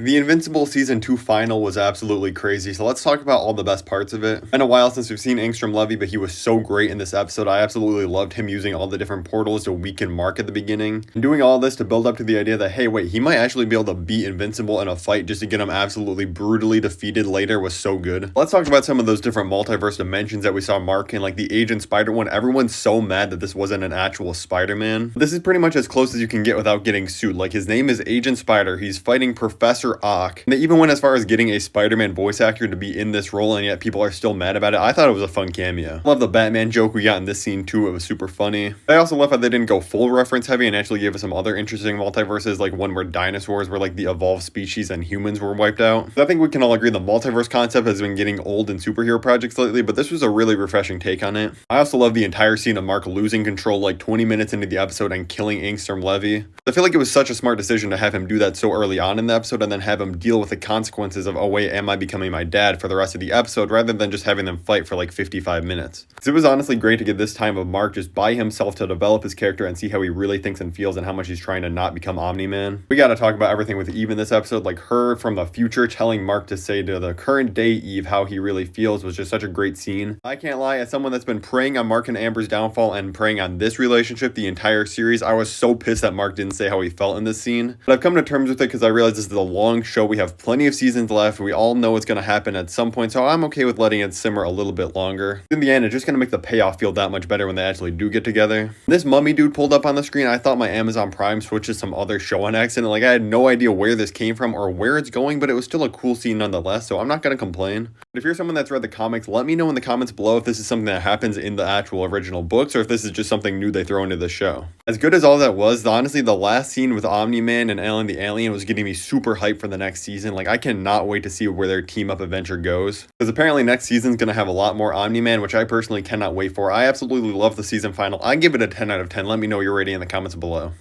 The Invincible Season 2 final was absolutely crazy, so let's talk about all the best parts of it. Been a while since we've seen Angstrom Levy, but he was so great in this episode. I absolutely loved him using all the different portals to weaken Mark at the beginning. And doing all this to build up to the idea that, hey, wait, he might actually be able to beat Invincible in a fight just to get him absolutely brutally defeated later was so good. Let's talk about some of those different multiverse dimensions that we saw Mark in, like the Agent Spider one. Everyone's so mad that this wasn't an actual Spider-Man. This is pretty much as close as you can get without getting sued. Like, his name is Agent Spider. He's fighting Professor Ock. And they even went as far as getting a Spider-Man voice actor to be in this role, and yet people are still mad about it. I thought it was a fun cameo. Love the Batman joke we got in this scene too. It was super funny. I also love how they didn't go full reference heavy and actually gave us some other interesting multiverses, like one where dinosaurs were like the evolved species and humans were wiped out. So I think we can all agree the multiverse concept has been getting old in superhero projects lately, but this was a really refreshing take on it. I also love the entire scene of Mark losing control like 20 minutes into the episode and killing Angstrom Levy. I feel like it was such a smart decision to have him do that so early on in the episode and then have him deal with the consequences of, oh wait, am I becoming my dad for the rest of the episode, rather than just having them fight for like 55 minutes. So it was honestly great to get this time of Mark just by himself to develop his character and see how he really thinks and feels and how much he's trying to not become Omni-Man. We gotta talk about everything with Eve in this episode, like her from the future telling Mark to say to the current day Eve how he really feels was just such a great scene. I can't lie, as someone that's been preying on Mark and Amber's downfall and preying on this relationship the entire series, I was so pissed that Mark didn't say how he felt in this scene. But I've come to terms with it because I realize this is a long show. We have plenty of seasons left. We all know it's going to happen at some point, so I'm okay with letting it simmer a little bit longer. In the end, it's just going to make the payoff feel that much better when they actually do get together. This mummy dude pulled up on the screen. I thought my Amazon Prime switched to some other show on accident. Like, I had no idea where this came from or where it's going, but it was still a cool scene nonetheless, so I'm not going to complain. But if you're someone that's read the comics, let me know in the comments below if this is something that happens in the actual original books or if this is just something new they throw into the show. As good as all that was, honestly, the last scene with Omni-Man and Alan the Alien was getting me super hyped for the next season. Like, I cannot wait to see where their team-up adventure goes. Because apparently next season's going to have a lot more Omni-Man, which I personally cannot wait for. I absolutely love the season final. I give it a 10 out of 10. Let me know your rating in the comments below.